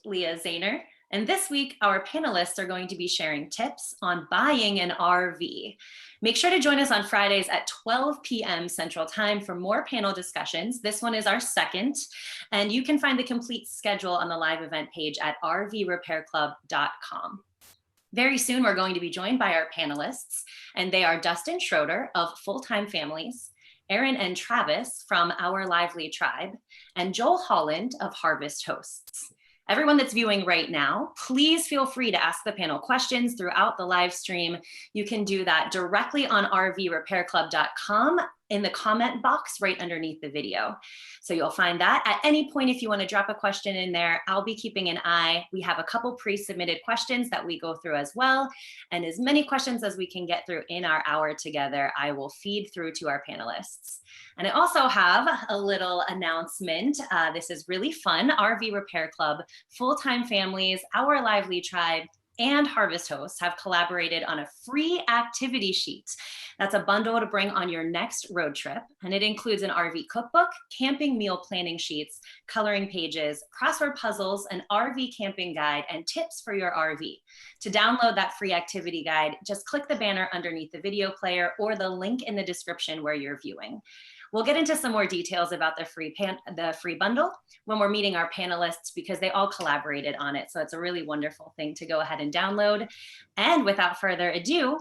Leah Zahner, and this week our panelists are going to be sharing tips on buying an RV. Make sure to join us on Fridays at 12 p.m. Central Time for more panel discussions. This one is our second, and you can find the complete schedule on the live event page at rvrepairclub.com. Very soon, we're going to be joined by our panelists, and they are Dustin Schroeder of Fulltime Families, Erin and Travis from Our Lively Tribe, and Joel Holland of Harvest Hosts. Everyone that's viewing right now, please feel free to ask the panel questions throughout the live stream. You can do that directly on rvrepairclub.com in the comment box right underneath the video. So you'll find that at any point. If you want to drop a question in there, I'll be keeping an eye. We have a couple pre-submitted questions that we go through as well. And as many questions as we can get through in our hour together, I will feed through to our panelists. And I also have a little announcement. This is really fun. RV Repair Club, Fulltime Families, Our Lively Tribe, and Harvest Hosts have collaborated on a free activity sheet. That's a bundle to bring on your next road trip. And it includes an RV cookbook, camping meal planning sheets, coloring pages, crossword puzzles, an RV camping guide, and tips for your RV. To download that free activity guide, just click the banner underneath the video player or the link in the description where you're viewing. We'll get into some more details about the free bundle when we're meeting our panelists because they all collaborated on it. So it's a really wonderful thing to go ahead and download. And without further ado,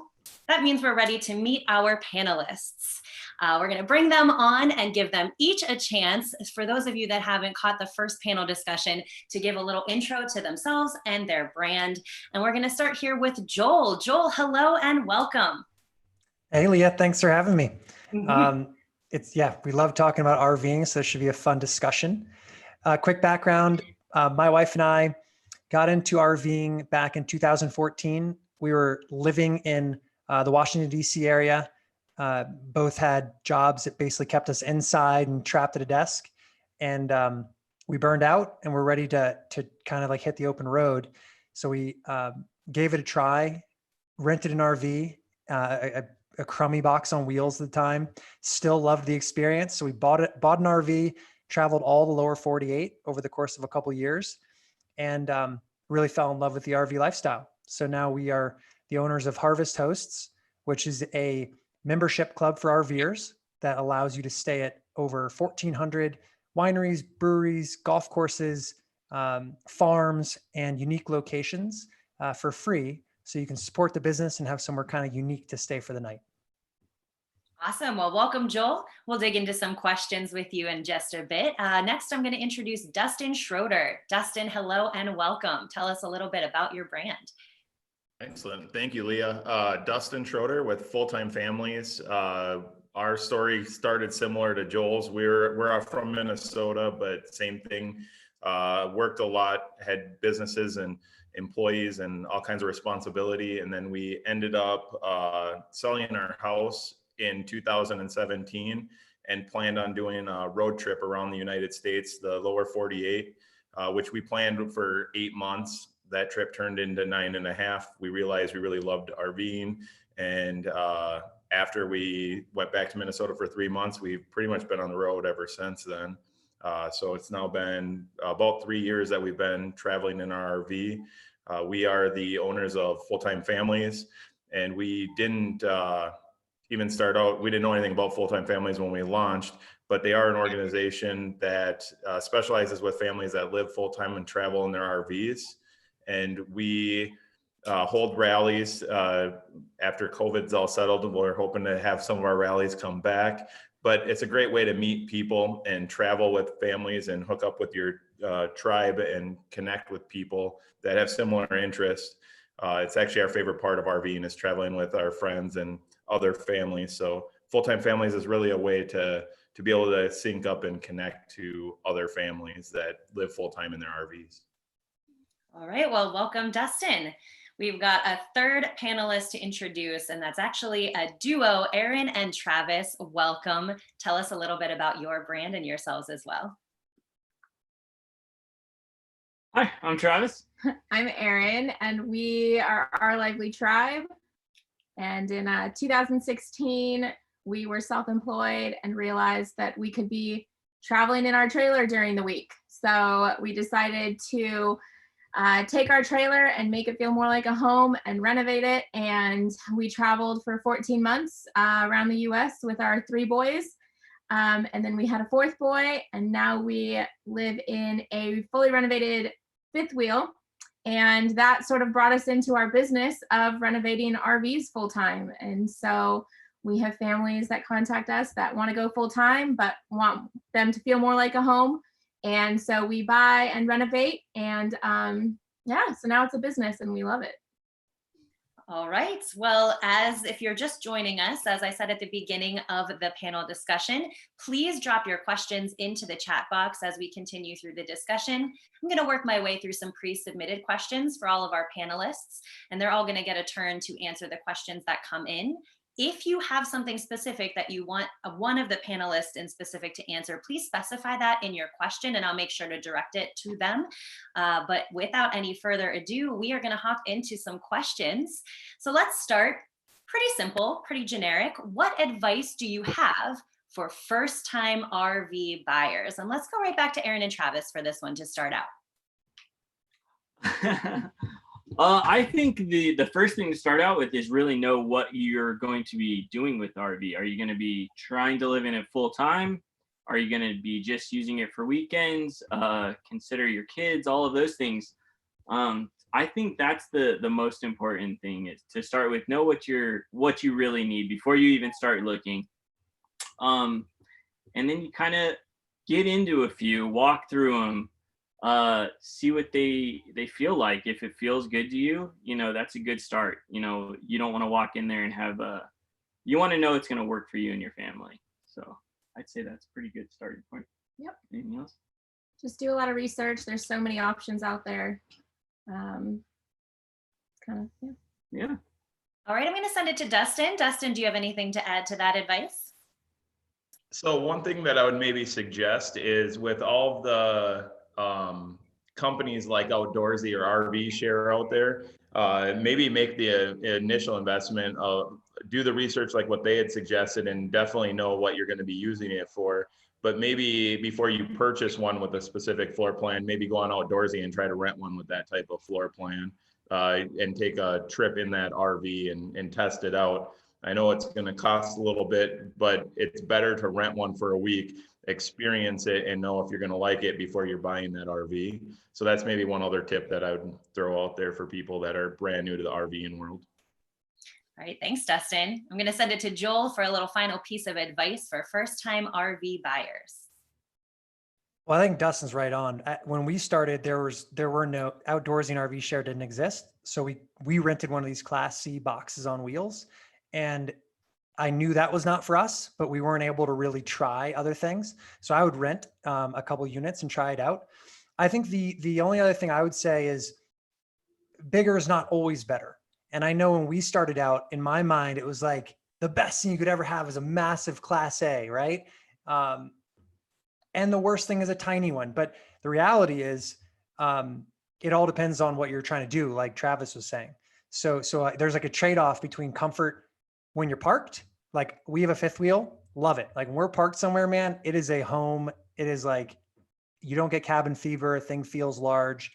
that means we're ready to meet our panelists. We're going to bring them on and give them each a chance, for those of you that haven't caught the first panel discussion, to give a little intro to themselves and their brand. And we're going to start here with Joel. Joel, hello and welcome. Hey, Leah, thanks for having me. We love talking about RVing, so this should be a fun discussion. Quick background, my wife and I got into RVing back in 2014. We were living in the Washington, D.C. area. Both had jobs that basically kept us inside and trapped at a desk. And we burned out and we're ready to kind of like hit the open road. So we gave it a try, rented an RV, a crummy box on wheels at the time, still loved the experience. So we bought an RV, traveled all the lower 48 over the course of a couple of years, and really fell in love with the RV lifestyle. So now we are the owners of Harvest Hosts, which is a membership club for RVers that allows you to stay at over 1,400 wineries, breweries, golf courses, farms, and unique locations for free. So you can support the business and have somewhere kind of unique to stay for the night. Awesome. Well, welcome, Joel. We'll dig into some questions with you in just a bit. Next, I'm going to introduce Dustin Schroeder. Dustin, hello and welcome. Tell us a little bit about your brand. Excellent. Thank you, Leah. Dustin Schroeder with Fulltime Families. Our story started similar to Joel's. We're from Minnesota, but same thing. Worked a lot, had businesses and employees and all kinds of responsibility. And then we ended up selling our house in 2017 and planned on doing a road trip around the United States, the lower 48, which we planned for 8 months. That trip turned into 9.5. We realized we really loved RVing. And after we went back to Minnesota for 3 months, we've pretty much been on the road ever since then. So it's now been about 3 years that we've been traveling in our RV. We are the owners of Fulltime Families, and we didn't even start out, we didn't know anything about Fulltime Families when we launched, but they are an organization that specializes with families that live full-time and travel in their RVs. And we hold rallies after COVID's all settled, and we're hoping to have some of our rallies come back. But it's a great way to meet people and travel with families and hook up with your tribe and connect with people that have similar interests. It's actually our favorite part of RVing is traveling with our friends and other families. So Fulltime Families is really a way to be able to sync up and connect to other families that live full-time in their RVs. All right, well, welcome, Dustin. We've got a third panelist to introduce, and that's actually a duo, Erin and Travis. Welcome. Tell us a little bit about your brand and yourselves as well. Hi, I'm Travis. I'm Erin, and we are Our Lively Tribe. And in 2016, we were self-employed and realized that we could be traveling in our trailer during the week. So we decided to take our trailer and make it feel more like a home and renovate it. And we traveled for 14 months around the US with our 3 boys. And then we had a 4th boy, and now we live in a fully renovated 5th wheel. And that sort of brought us into our business of renovating RVs full time. And so we have families that contact us that want to go full time, but want them to feel more like a home. And so we buy and renovate, and so now it's a business and we love it. All right. Well, as if you're just joining us, as I said at the beginning of the panel discussion, please drop your questions into the chat box as we continue through the discussion. I'm going to work my way through some pre-submitted questions for all of our panelists, and they're all going to get a turn to answer the questions that come in. If you have something specific that you want one of the panelists in specific to answer, please specify that in your question and I'll make sure to direct it to them. But without any further ado, we are going to hop into some questions. So let's start. Pretty simple, pretty generic. What advice do you have for first-time RV buyers? And let's go right back to Erin and Travis for this one to start out. I think the first thing to start out with is really know what you're going to be doing with RV. Are you going to be trying to live in it full time? Are you going to be just using it for weekends? Consider your kids, all of those things. I think that's the most important thing, is to start with know what you really need before you even start looking. And then you kind of get into a few, walk through them, see what they feel like. If it feels good to you, that's a good start. You don't want to walk in there and have you want to know it's going to work for you and your family. So I'd say that's a pretty good starting point. Yep. Anything else? Just do a lot of research. There's so many options out there. Yeah. All right, I'm going to send it to Dustin. Dustin, do you have anything to add to that advice? So one thing that I would maybe suggest is, with all the companies like Outdoorsy or RV Share out there, maybe make the initial investment, do the research like what they had suggested, and definitely know what you're going to be using it for. But maybe before you purchase one with a specific floor plan, maybe go on Outdoorsy and try to rent one with that type of floor plan, and take a trip in that RV and test it out. I know it's going to cost a little bit, but it's better to rent one for a week, experience it, and know if you're going to like it before you're buying that RV. So that's maybe one other tip that I would throw out there for people that are brand new to the RVing world. All right, thanks, Dustin. I'm going to send it to Joel for a little final piece of advice for first-time RV buyers. Well, I think Dustin's right on. When we started, there were no Outdoorsy, and RV Share didn't exist. So we rented one of these Class C boxes on wheels, and I knew that was not for us, but we weren't able to really try other things. So I would rent a couple units and try it out. I think the only other thing I would say is bigger is not always better. And I know when we started out, in my mind, it was like the best thing you could ever have is a massive Class A, right? And the worst thing is a tiny one. But the reality is, it all depends on what you're trying to do, like Travis was saying. So there's like a trade-off between comfort when you're parked. Like, we have a 5th wheel, love it. Like, when we're parked somewhere, man, it is a home. It is like, you don't get cabin fever, thing feels large.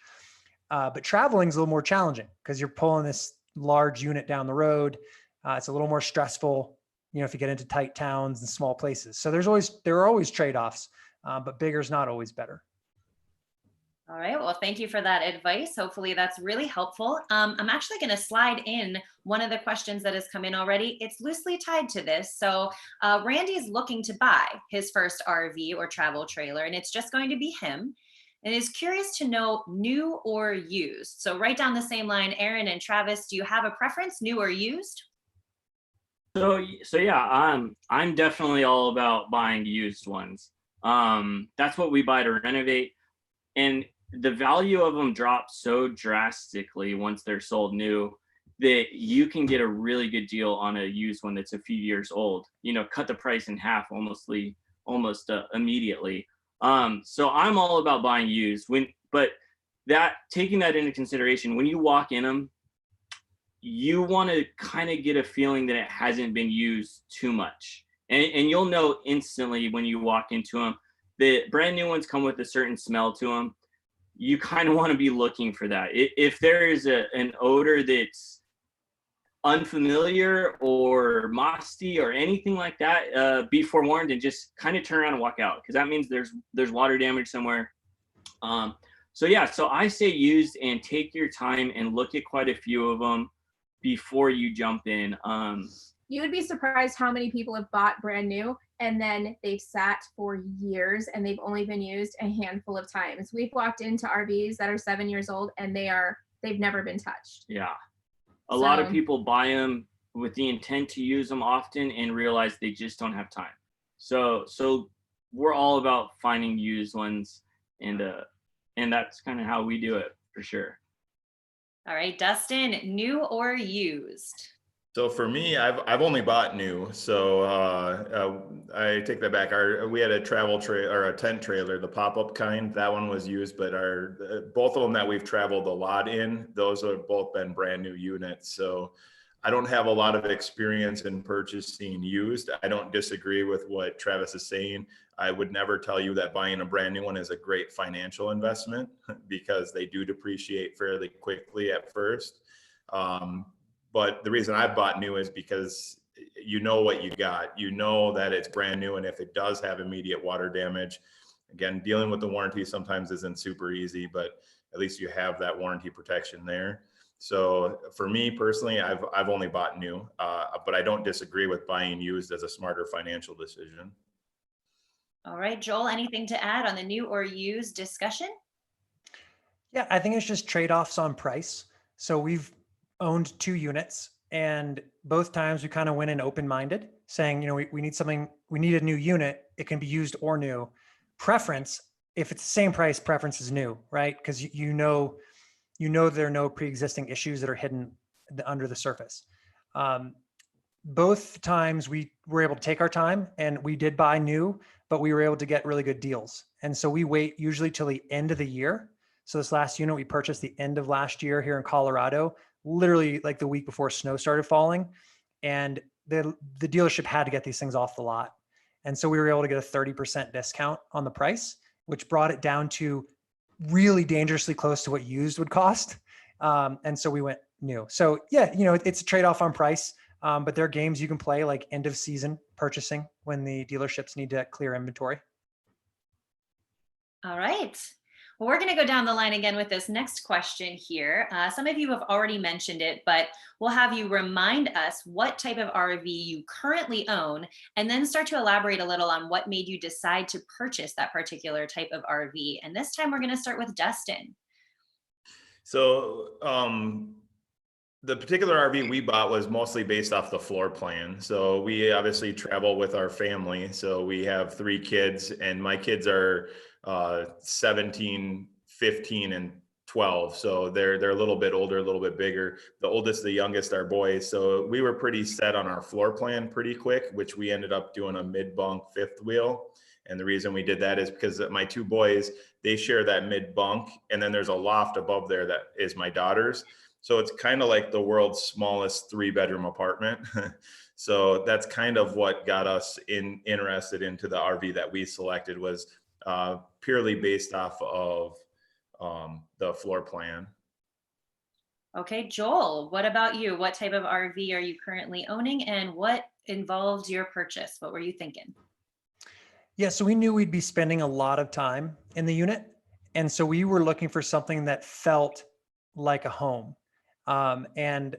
But traveling is a little more challenging because you're pulling this large unit down the road. It's a little more stressful, if you get into tight towns and small places. So there are always trade-offs, but bigger is not always better. All right, well, thank you for that advice. Hopefully that's really helpful. I'm actually going to slide in one of the questions that has come in already. It's loosely tied to this. So Randy's looking to buy his first RV or travel trailer, and it's just going to be him, and is curious to know new or used. So right down the same line, Erin and Travis, do you have a preference, new or used? So yeah, I'm definitely all about buying used ones. That's what we buy to renovate, and the value of them drops so drastically once they're sold new that you can get a really good deal on a used one that's a few years old. Cut the price in half almost immediately. So I'm all about buying used. But taking that into consideration, when you walk in them, you want to kind of get a feeling that it hasn't been used too much, and you'll know instantly when you walk into them. The brand new ones come with a certain smell to them. you kind of want to be looking for that. If there is an odor that's unfamiliar or musty or anything like that, be forewarned and just kind of turn around and walk out, because that means there's water damage somewhere. So I say use and take your time and look at quite a few of them before you jump in. You would be surprised how many people have bought brand new and then they've sat for years and they've only been used a handful of times. We've walked into RVs that are 7 years old and they've never been touched. Yeah. A lot of people buy them with the intent to use them often and realize they just don't have time. So we're all about finding used ones, and that's kind of how we do it, for sure. All right, Dustin, new or used? So for me, I've only bought new. So I take that back. We had a travel trailer or a tent trailer, the pop-up kind. That one was used, but both of them that we've traveled a lot in, those have both been brand new units. So I don't have a lot of experience in purchasing used. I don't disagree with what Travis is saying. I would never tell you that buying a brand new one is a great financial investment, because they do depreciate fairly quickly at first. But the reason I've bought new is because you know what you got. You know that it's brand new, and if it does have immediate water damage, again, dealing with the warranty sometimes isn't super easy, but at least you have that warranty protection there. So for me personally, I've only bought new, but I don't disagree with buying used as a smarter financial decision. All right, Joel, anything to add on the new or used discussion? Yeah, I think it's just trade-offs on price. So we've owned 2 units, and both times we kind of went in open-minded, saying, we need something, we need a new unit. It can be used or new. Preference, if it's the same price, preference is new, right? Because you know there are no pre-existing issues that are hidden under the surface. Both times we were able to take our time, and we did buy new, but we were able to get really good deals. And so we wait usually till the end of the year. So this last unit we purchased the end of last year here in Colorado, literally like the week before snow started falling, and the dealership had to get these things off the lot. And so we were able to get a 30% discount on the price, which brought it down to really dangerously close to what used would cost. And so we went new. So yeah, it's a trade-off on price, but there are games you can play, like end of season purchasing, when the dealerships need to clear inventory. All right. Well, we're going to go down the line again with this next question here. Some of you have already mentioned it, but we'll have you remind us what type of RV you currently own, and then start to elaborate a little on what made you decide to purchase that particular type of RV. And this time we're going to start with Dustin. So the particular RV we bought was mostly based off the floor plan. So we obviously travel with our family. So we have 3 kids, and my kids are 17, 15, and 12. So they're a little bit older, a little bit bigger. The oldest, the youngest are boys. So we were pretty set on our floor plan pretty quick, which we ended up doing a mid-bunk 5th wheel. And the reason we did that is because my 2 boys, they share that mid-bunk, and then there's a loft above there that is my daughter's. So it's kind of like the world's smallest 3-bedroom apartment. So that's kind of what got us interested into the RV that we selected, was purely based off of the floor plan. Okay, Joel, what about you? What type of RV are you currently owning, and what involved your purchase? What were you thinking? Yeah, so we knew we'd be spending a lot of time in the unit. And so we were looking for something that felt like a home. And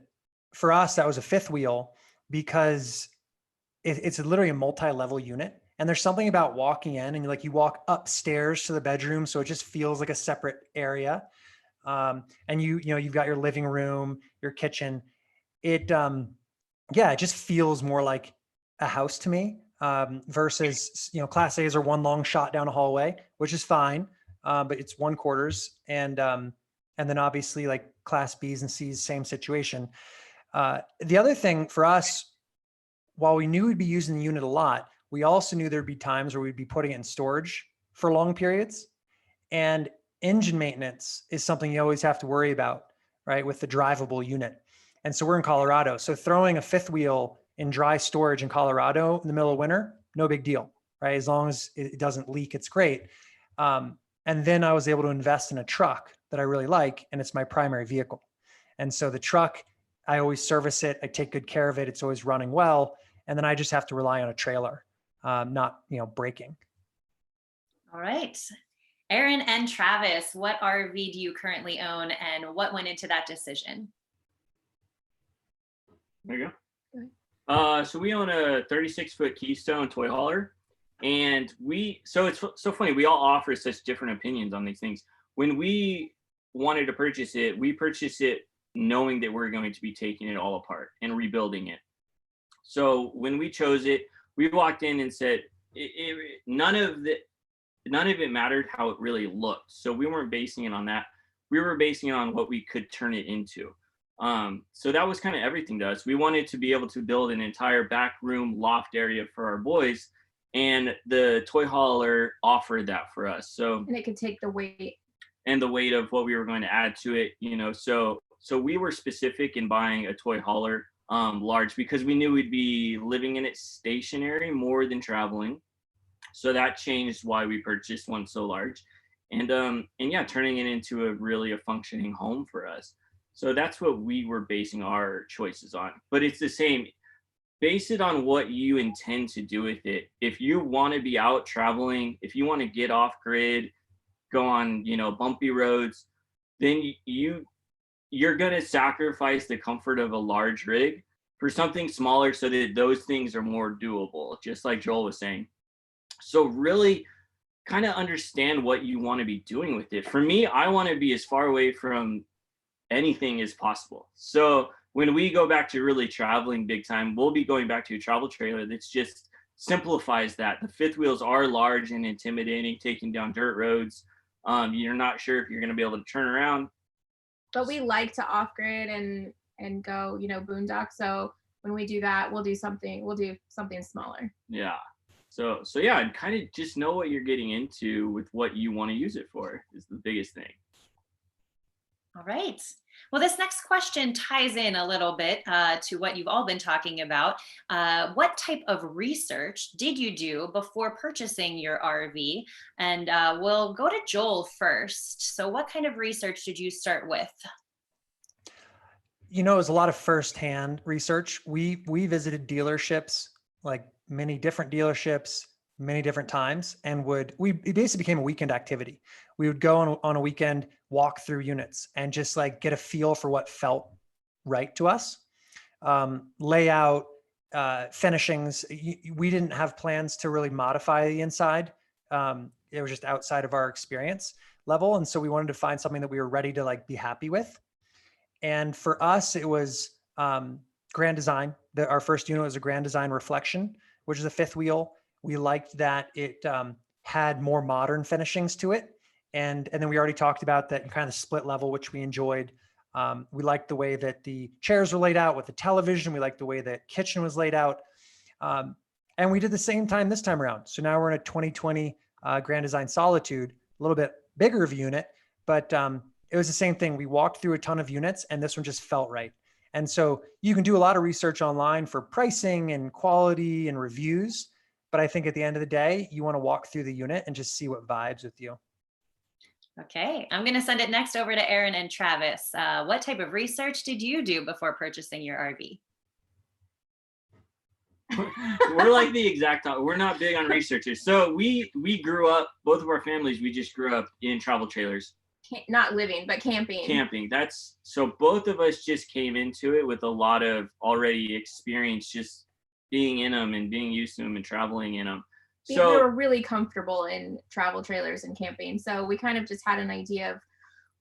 for us, that was a 5th wheel, because it's literally a multi-level unit. And there's something about walking in, and you walk upstairs to the bedroom, so it just feels like a separate area. And you've got your living room, your kitchen. It just feels more like a house to me, versus Class A's are one long shot down a hallway, which is fine, but it's 1 quarters, and then obviously like Class B's and C's, same situation. The other thing for us, while we knew we'd be using the unit a lot, we also knew there'd be times where we'd be putting it in storage for long periods. And engine maintenance is something you always have to worry about, right, with the drivable unit. And so we're in Colorado. So throwing a 5th wheel in dry storage in Colorado in the middle of winter, no big deal, right? As long as it doesn't leak, it's great. And And then I was able to invest in a truck that I really like, and it's my primary vehicle. And so the truck, I always service it. I take good care of it. It's always running well. And then I just have to rely on a trailer, not, braking. All right. Erin and Travis, what RV do you currently own and what went into that decision? There you go. So we own a 36-foot Keystone toy hauler. And so it's so funny, we all offer such different opinions on these things. When we wanted to purchase it, we purchased it knowing that we're going to be taking it all apart and rebuilding it. So when we chose it, we walked in and said, none of it mattered how it really looked. So we weren't basing it on that. We were basing it on what we could turn it into. So that was kind of everything to us. We wanted to be able to build an entire back room loft area for our boys. And the toy hauler offered that for us. And it could take the weight. And the weight of what we were going to add to it, So we were specific in buying a toy hauler large because we knew we'd be living in it stationary more than traveling. So that changed why we purchased one so large. And yeah, turning it into a functioning home for us. So that's what we were basing our choices on. But it's the same. Base it on what you intend to do with it. If you want to be out traveling, if you want to get off grid, go on, bumpy roads, then you're going to sacrifice the comfort of a large rig for something smaller so that those things are more doable, just like Joel was saying. So really kind of understand what you want to be doing with it. For me, I want to be as far away from anything as possible. So when we go back to really traveling big time, we'll be going back to a travel trailer that's just simplifies that. The fifth wheels are large and intimidating, taking down dirt roads. You're not sure if you're going to be able to turn around. But we like to off grid and go, boondock. So when we do that, we'll do something smaller. Yeah. So yeah, and kind of just know what you're getting into with what you want to use it for is the biggest thing. All right. Well, this next question ties in a little bit to what you've all been talking about. What type of research did you do before purchasing your RV? And we'll go to Joel first. So what kind of research did you start with? It was a lot of firsthand research. We visited dealerships, like many different dealerships, many different times, and it basically became a weekend activity. We would go on a weekend, walk through units and just like get a feel for what felt right to us. Layout, finishings. We didn't have plans to really modify the inside. It was just outside of our experience level. And so we wanted to find something that we were ready to like be happy with. And for us, it was Grand Design. Our first unit was a Grand Design Reflection, which is a fifth wheel. We liked that it had more modern finishings to it. And then we already talked about that kind of split level, which we enjoyed. We liked the way that the chairs were laid out with the television. We liked the way that kitchen was laid out. And we did the same time this time around. So now we're in a 2020 Grand Design Solitude, a little bit bigger of a unit, but it was the same thing. We walked through a ton of units and this one just felt right. And so you can do a lot of research online for pricing and quality and reviews. But I think at the end of the day, you want to walk through the unit and just see what vibes with you. Okay, I'm going to send it next over to Erin and Travis. What type of research did you do before purchasing your RV? We're like the exact opposite. We're not big on researchers. So we grew up, both of our families, we just grew up in travel trailers. Not living, but camping. Camping. So both of us just came into it with a lot of already experience just being in them and being used to them and traveling in them. So we were really comfortable in travel trailers and camping. So we kind of just had an idea of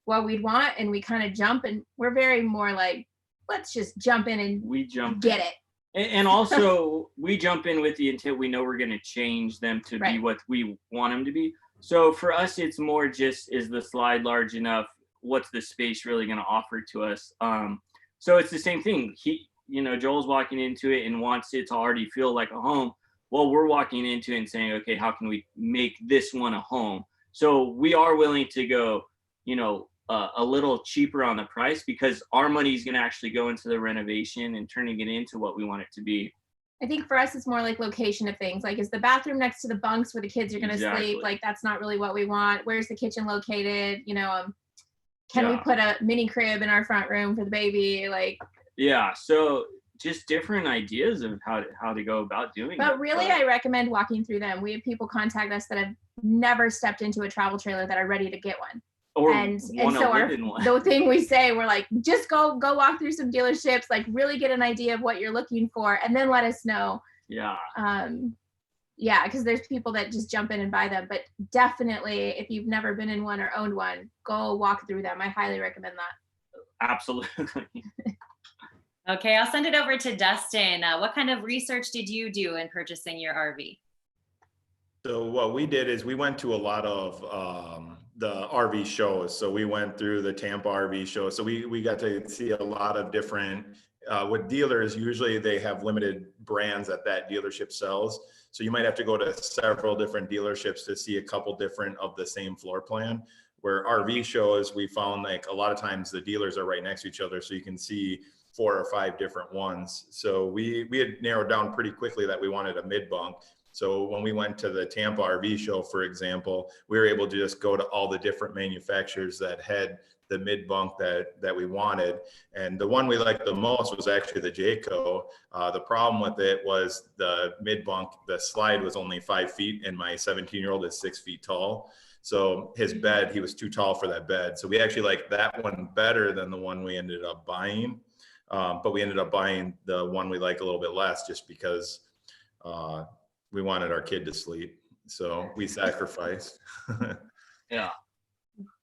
what we'd want and we kind of jump, and we're very more like, let's just jump in and get it. And also we jump in with the intent, we know we're going to change them to be what we want them to be. So for us, it's more just, is the slide large enough? What's the space really going to offer to us? So it's the same thing. Joel's walking into it and wants it to already feel like a home. Well, we're walking into it and saying, okay, how can we make this one a home? So we are willing to go, a little cheaper on the price because our money is going to actually go into the renovation and turning it into what we want it to be. I think for us, it's more like location of things. Like, is the bathroom next to the bunks where the kids are going to sleep? Like, that's not really what we want. Where's the kitchen located? You know, can we put a mini crib in our front room for the baby? Like, yeah. So just different ideas of how to go about doing it. But really, I recommend walking through them. We have people contact us that have never stepped into a travel trailer that are ready to get one. And so the thing we say, we're like, just go walk through some dealerships, like really get an idea of what you're looking for, and then let us know. Yeah. Yeah, because there's people that just jump in and buy them. But definitely, if you've never been in one or owned one, go walk through them. I highly recommend that. Absolutely. Okay, I'll send it over to Dustin. What kind of research did you do in purchasing your RV? So what we did is we went to a lot of the RV shows. So we went through the Tampa RV show. So we got to see a lot of different, with dealers, usually they have limited brands that dealership sells. So you might have to go to several different dealerships to see a couple different of the same floor plan. Where RV shows, we found like a lot of times the dealers are right next to each other. So you can see 4 or 5 different ones. So we had narrowed down pretty quickly that we wanted a mid bunk. So when we went to the Tampa RV show, for example, we were able to just go to all the different manufacturers that had the mid bunk that we wanted. And the one we liked the most was actually the Jayco. The problem with it was the mid bunk, the slide was only 5 feet and my 17-year-old is 6 feet tall. So his bed, he was too tall for that bed. So we actually liked that one better than the one we ended up buying. But we ended up buying the one we like a little bit less just because we wanted our kid to sleep. So we sacrificed. Yeah.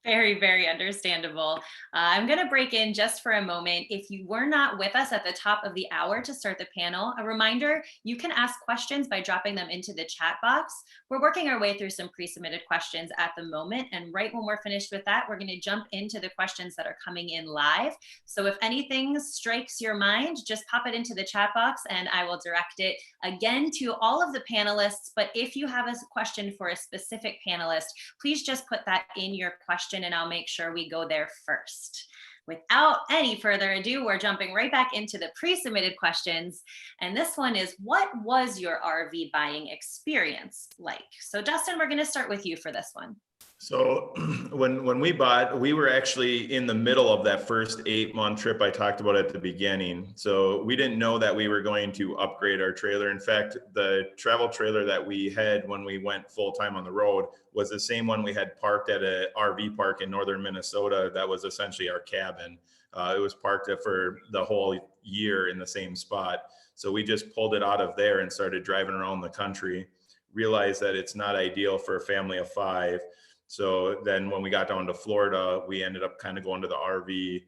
Very, very understandable. I'm going to break in just for a moment. If you were not with us at the top of the hour to start the panel, a reminder, you can ask questions by dropping them into the chat box. We're working our way through some pre-submitted questions at the moment. And right when we're finished with that, we're going to jump into the questions that are coming in live. So if anything strikes your mind, just pop it into the chat box and I will direct it again to all of the panelists. But if you have a question for a specific panelist, please just put that in your question and I'll make sure we go there first. Without any further ado, we're jumping right back into the pre-submitted questions. And this one is, what was your RV buying experience like? So Dustin, we're going to start with you for this one. So when we bought, we were actually in the middle of that first 8-month trip I talked about at the beginning. So we didn't know that we were going to upgrade our trailer. In fact, the travel trailer that we had when we went full time on the road was the same one we had parked at an RV park in northern Minnesota. That was essentially our cabin. It was parked for the whole year in the same spot. So we just pulled it out of there and started driving around the country, realized that it's not ideal for a family of 5. So then when we got down to Florida, we ended up kind of going to the RV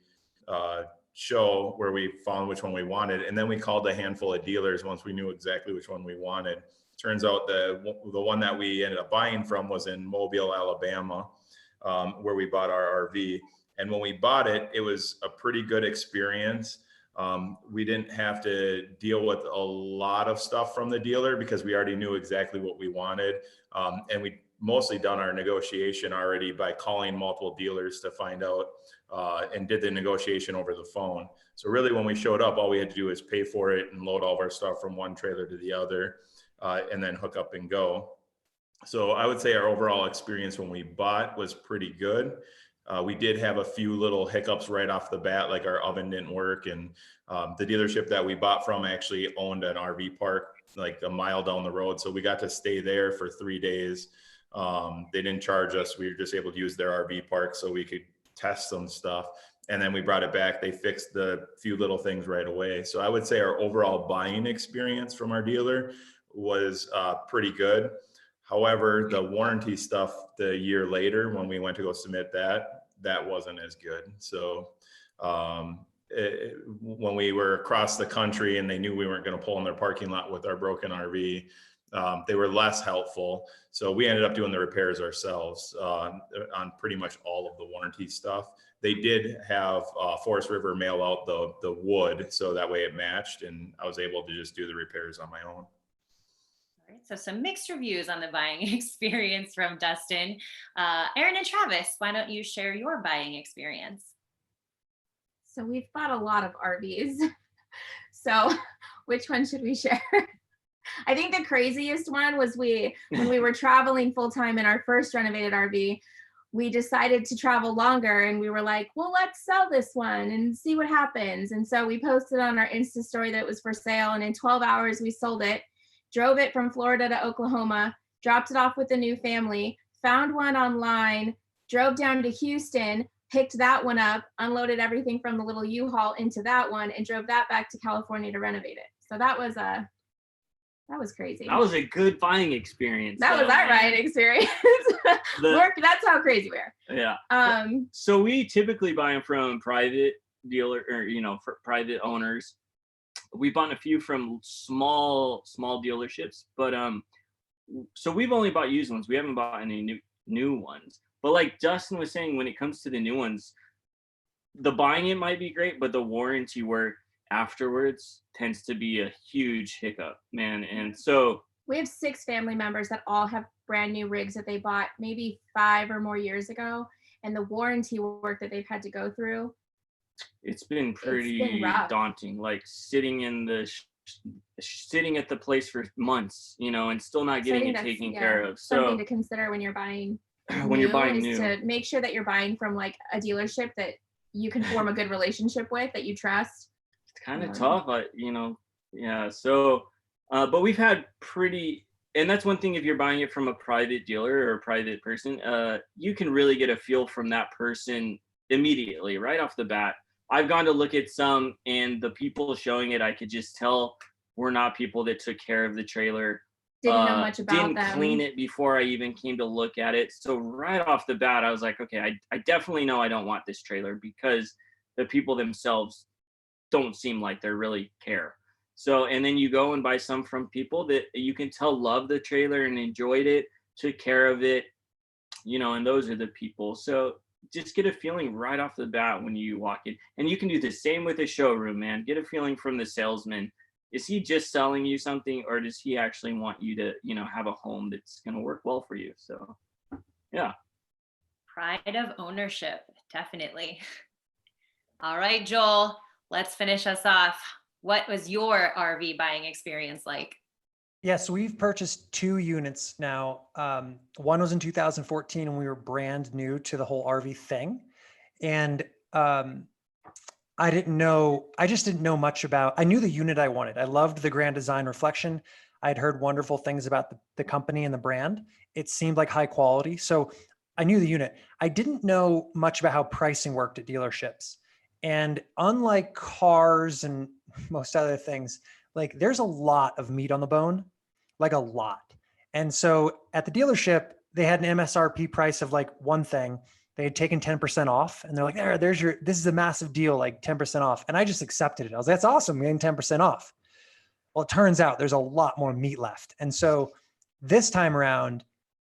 show where we found which one we wanted. And then we called a handful of dealers once we knew exactly which one we wanted. Turns out the one that we ended up buying from was in Mobile, Alabama, where we bought our RV. And when we bought it, it was a pretty good experience. We didn't have to deal with a lot of stuff from the dealer because we already knew exactly what we wanted. And we mostly done our negotiation already by calling multiple dealers to find out and did the negotiation over the phone. So really when we showed up, all we had to do was pay for it and load all of our stuff from one trailer to the other and then hook up and go. So I would say our overall experience when we bought was pretty good. We did have a few little hiccups right off the bat, like our oven didn't work. And the dealership that we bought from actually owned an RV park like a mile down the road. So we got to stay there for 3 days. They didn't charge us. We were just able to use their RV park so we could test some stuff. And then we brought it back. They fixed the few little things right away. So I would say our overall buying experience from our dealer was pretty good. However, the warranty stuff the year later, when we went to go submit that wasn't as good. So when we were across the country and they knew we weren't going to pull in their parking lot with our broken RV, they were less helpful. So we ended up doing the repairs ourselves on pretty much all of the warranty stuff. They did have Forest River mail out the wood, so that way it matched, and I was able to just do the repairs on my own. All right, so some mixed reviews on the buying experience from Dustin. Erin and Travis, why don't you share your buying experience? So we've bought a lot of RVs. So Which one should we share? I think the craziest one was when we were traveling full time in our first renovated RV, we decided to travel longer and we were like, well, let's sell this one and see what happens. And so we posted on our Insta story that it was for sale, and in 12 hours we sold it, drove it from Florida to Oklahoma, dropped it off with a new family, found one online, drove down to Houston, picked that one up, unloaded everything from the little U-Haul into that one, and drove that back to California to renovate it. So that was crazy. That was a good buying experience. That was our buying experience. That's how crazy we are. Yeah. So we typically buy them from private dealer, or for private owners. We bought a few from small dealerships, but so we've only bought used ones. We haven't bought any new ones. But like Dustin was saying, when it comes to the new ones, the buying it might be great, but the warranty work afterwards tends to be a huge hiccup, man. And so we have 6 family members that all have brand new rigs that they bought maybe 5 or more years ago, and the warranty work that they've had to go through, it's been pretty daunting, like sitting at the place for months, and still not getting it taken care of. So something to consider when you're buying new, to make sure that you're buying from like a dealership that you can form a good relationship with, that you trust. It's kind of tough, but yeah. So, but we've had and that's one thing, if you're buying it from a private dealer or a private person, you can really get a feel from that person immediately, right off the bat. I've gone to look at some, and the people showing it, I could just tell were not people that took care of the trailer. Didn't know much about them. Didn't clean it before I even came to look at it. So right off the bat, I was like, okay, I definitely know I don't want this trailer, because the people themselves don't seem like they really care. So, and then you go and buy some from people that you can tell love the trailer and enjoyed it, took care of it, and those are the people. So just get a feeling right off the bat when you walk in. And you can do the same with a showroom, man. Get a feeling from the salesman. Is he just selling you something, or does he actually want you to, have a home that's going to work well for you? So, yeah. Pride of ownership, definitely. All right, Joel, let's finish us off. What was your RV buying experience like? Yeah, so we've purchased 2 units now. One was in 2014, and we were brand new to the whole RV thing. And I just didn't know much about, I knew the unit I wanted. I loved the Grand Design Reflection. I'd heard wonderful things about the company and the brand. It seemed like high quality. So I knew the unit. I didn't know much about how pricing worked at dealerships. And unlike cars and most other things, like there's a lot of meat on the bone, like a lot. And so at the dealership, they had an MSRP price of like one thing. They had taken 10% off, and they're like, this is a massive deal, like 10% off. And I just accepted it. I was like, that's awesome. We're getting 10% off. Well, it turns out there's a lot more meat left. And so this time around,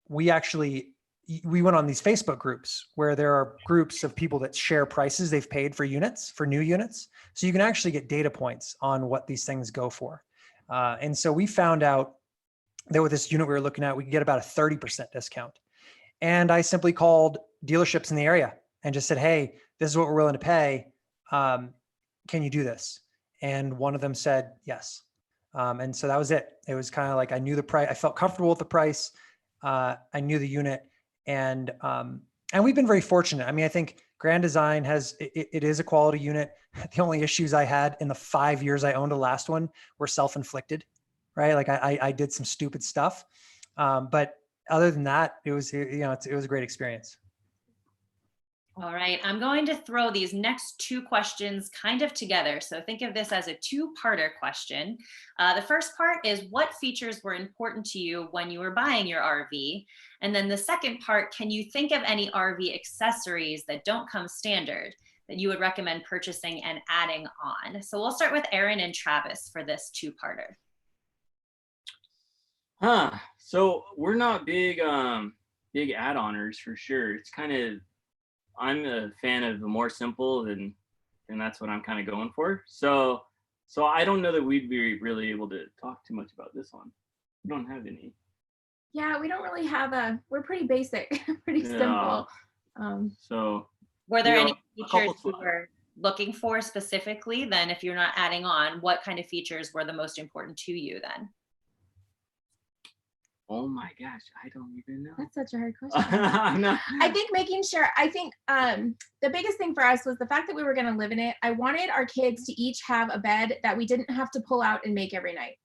we went on these Facebook groups where there are groups of people that share prices they've paid for new units. So you can actually get data points on what these things go for. And so we found out that with this unit we were looking at, we could get about a 30% discount. And I simply called dealerships in the area and just said, hey, this is what we're willing to pay. Can you do this? And one of them said yes. And so that was it. It was kind of like, I knew the price. I felt comfortable with the price. I knew the unit. And we've been very fortunate. I mean, I think Grand Design it is a quality unit. The only issues I had in the 5 years I owned the last one were self-inflicted, right? Like I did some stupid stuff. But other than that, it was a great experience. All right, I'm going to throw these next 2 questions kind of together. So think of this as a 2-parter question. The first part is, what features were important to you when you were buying your RV? And then the second part, can you think of any RV accessories that don't come standard that you would recommend purchasing and adding on? So we'll start with Erin and Travis for this 2-parter. So we're not big add-oners for sure. It's kind of, I'm a fan of the more simple, and that's what I'm kind of going for. So I don't know that we'd be really able to talk too much about this one. We don't have any. Yeah, we don't really have we're pretty basic, pretty simple. Were there any features you were looking for specifically, then if you're not adding on, what kind of features were the most important to you then? Oh my gosh, I don't even know. That's such a hard question. No. I think the biggest thing for us was the fact that we were going to live in it. I wanted our kids to each have a bed that we didn't have to pull out and make every night.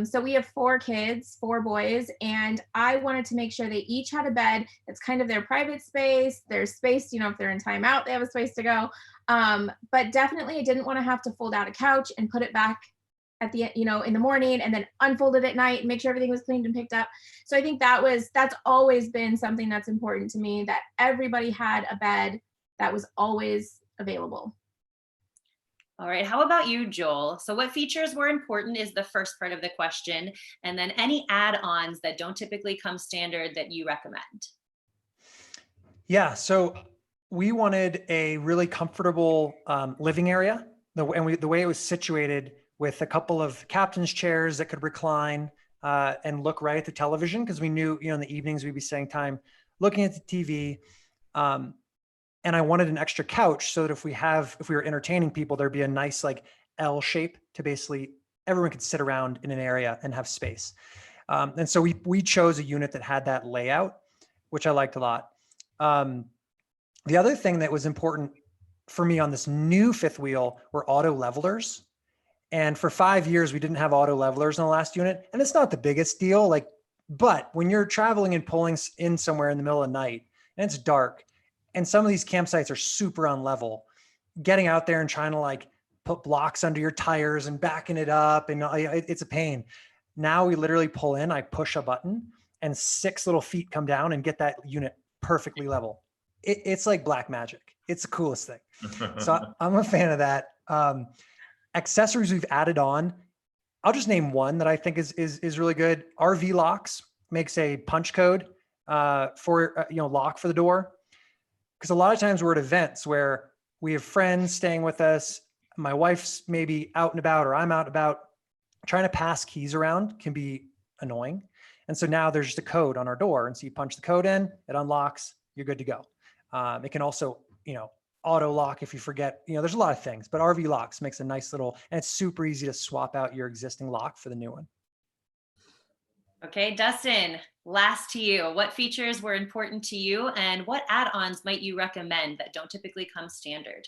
So we have 4 kids, 4 boys, and I wanted to make sure they each had a bed that's kind of their private space. There's space, if they're in timeout, they have a space to go. But definitely I didn't want to have to fold out a couch and put it back at the, in the morning and then unfold it at night and make sure everything was cleaned and picked up. So I think that's always been something that's important to me, that everybody had a bed that was always available. All right, how about you, Joel? So what features were important is the first part of the question, and then any add-ons that don't typically come standard that you recommend. Yeah, so we wanted a really comfortable living area. The way it was situated, with a couple of captain's chairs that could recline and look right at the television, because we knew, in the evenings we'd be spending time looking at the TV. And I wanted an extra couch so that if we were entertaining people, there'd be a nice like L shape to basically everyone could sit around in an area and have space. And so we chose a unit that had that layout, which I liked a lot. The other thing that was important for me on this new fifth wheel were auto levelers. And for 5 years, we didn't have auto levelers on the last unit. And it's not the biggest deal, but when you're traveling and pulling in somewhere in the middle of the night and it's dark, and some of these campsites are super unlevel, getting out there and trying to put blocks under your tires and backing it up, and it's a pain. Now we literally pull in, I push a button and 6 little feet come down and get that unit perfectly level. It's like black magic. It's the coolest thing. So I'm a fan of that. Accessories we've added on, I'll just name one that I think is really good. RV locks makes a punch code for lock for the door. Because a lot of times we're at events where we have friends staying with us. My wife's maybe out and about, or I'm out and about. Trying to pass keys around can be annoying. And so now there's just a code on our door. And so you punch the code in, it unlocks, you're good to go. It can also, auto lock if you forget, there's a lot of things, but RV locks makes a nice little, and it's super easy to swap out your existing lock for the new one. Okay, Dustin, last to you. What features were important to you, and what add-ons might you recommend that don't typically come standard?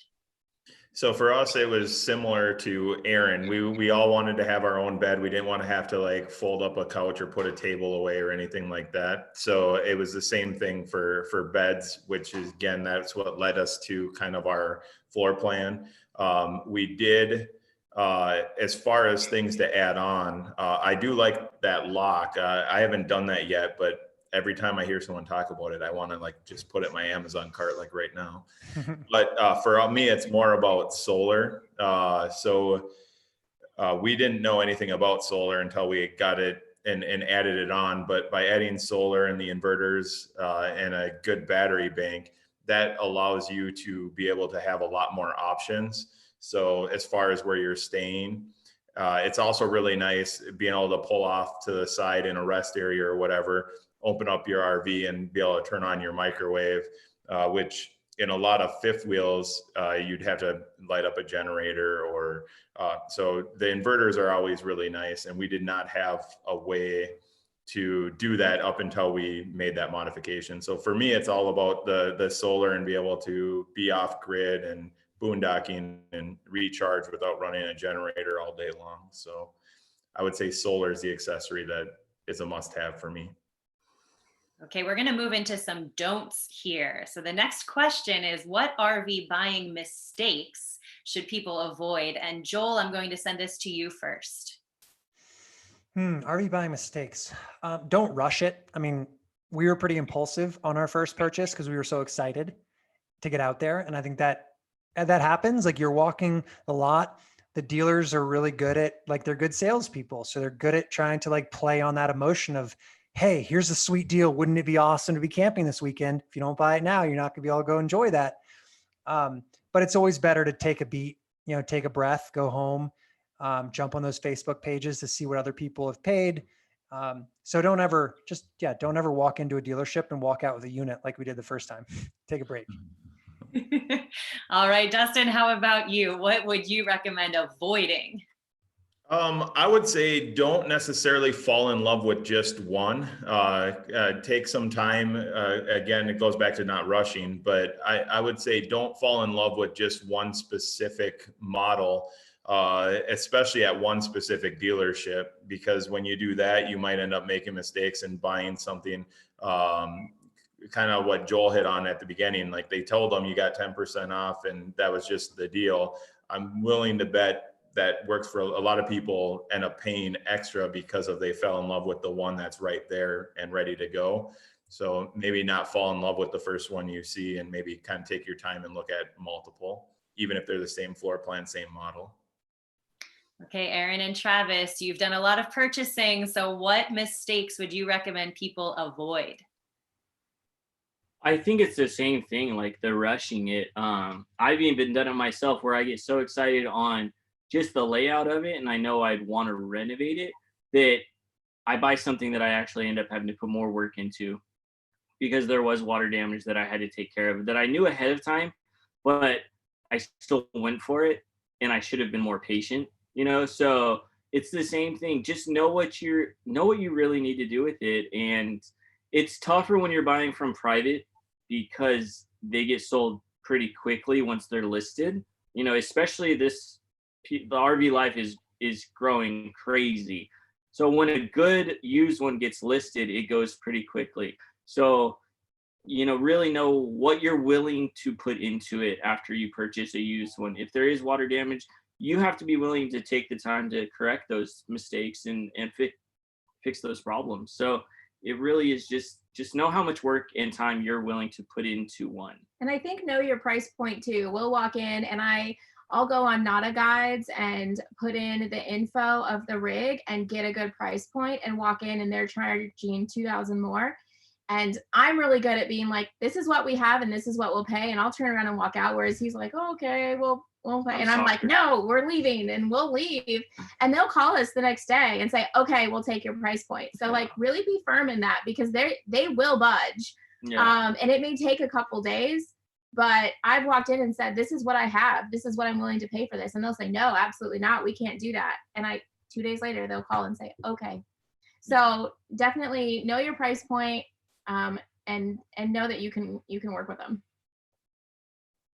So for us, it was similar to Erin. We all wanted to have our own bed. We didn't want to have to fold up a couch or put a table away or anything like that. So it was the same thing for beds, which is, again, that's what led us to kind of our floor plan. We did, as far as things to add on, I do like that lock. I haven't done that yet, but every time I hear someone talk about it, I want to just put it in my Amazon cart right now. But for me, it's more about solar. So we didn't know anything about solar until we got it and added it on. But by adding solar and the inverters and a good battery bank, that allows you to be able to have a lot more options. So as far as where you're staying, it's also really nice being able to pull off to the side in a rest area or whatever, open up your RV and be able to turn on your microwave, which in a lot of fifth wheels, you'd have to light up a generator or, so the inverters are always really nice. And we did not have a way to do that up until we made that modification. So for me, it's all about the solar and be able to be off grid and boondocking and recharge without running a generator all day long. So I would say solar is the accessory that is a must have for me. Okay, we're going to move into some don'ts here. So the next question is, what RV buying mistakes should people avoid? And Joel, I'm going to send this to you first. RV buying mistakes. Don't rush it. I mean, we were pretty impulsive on our first purchase because we were so excited to get out there. And I think that happens. You're walking the lot. The dealers are really good at, they're good salespeople. So they're good at trying to play on that emotion of, hey, here's a sweet deal. Wouldn't it be awesome to be camping this weekend? If you don't buy it now, you're not gonna be able to go enjoy that. But it's always better to take a beat, take a breath, go home, jump on those Facebook pages to see what other people have paid. So don't ever walk into a dealership and walk out with a unit like we did the first time. Take a break. All right, Dustin, how about you? What would you recommend avoiding? I would say don't necessarily fall in love with just one. Take some time. Again, it goes back to not rushing, but I would say don't fall in love with just one specific model, especially at one specific dealership, because when you do that, you might end up making mistakes and buying something. Kind of what Joel hit on at the beginning, like they told them you got 10% off and that was just the deal. I'm willing to bet that works for a lot of people end up paying extra because of they fell in love with the one that's right there and ready to go. So maybe not fall in love with the first one you see and maybe kind of take your time and look at multiple, even if they're the same floor plan, same model. Okay, Erin and Travis, you've done a lot of purchasing. So what mistakes would you recommend people avoid? I think it's the same thing, like the rushing it. I've even done it myself where I get so excited on just the layout of it and I know I'd want to renovate it that I buy something that I actually end up having to put more work into because there was water damage that I had to take care of that I knew ahead of time, but I still went for it and I should have been more patient, you know? So it's the same thing. Just know what you really need to do with it. And it's tougher when you're buying from private because they get sold pretty quickly once they're listed, you know, especially the RV life is growing crazy. So when a good used one gets listed, it goes pretty quickly. So, you know, really know what you're willing to put into it after you purchase a used one. If there is water damage, you have to be willing to take the time to correct those mistakes and fix those problems. So it really is just know how much work and time you're willing to put into one. And I think know your price point too. We'll walk in and I'll go on Nada Guides and put in the info of the rig and get a good price point and walk in and they're charging $2,000 more. And I'm really good at being like, this is what we have and this is what we'll pay. And I'll turn around and walk out. Whereas he's like, oh, okay, we'll pay. And I'm like, no, we're leaving and we'll leave. And they'll call us the next day and say, okay, we'll take your price point. So like really be firm in that because they will budge. Yeah. And it may take a couple days. But I've walked in and said, this is what I have. This is what I'm willing to pay for this. And they'll say, no, absolutely not. We can't do that. And 2 days later, they'll call and say, okay. So definitely know your price point and know that you can work with them.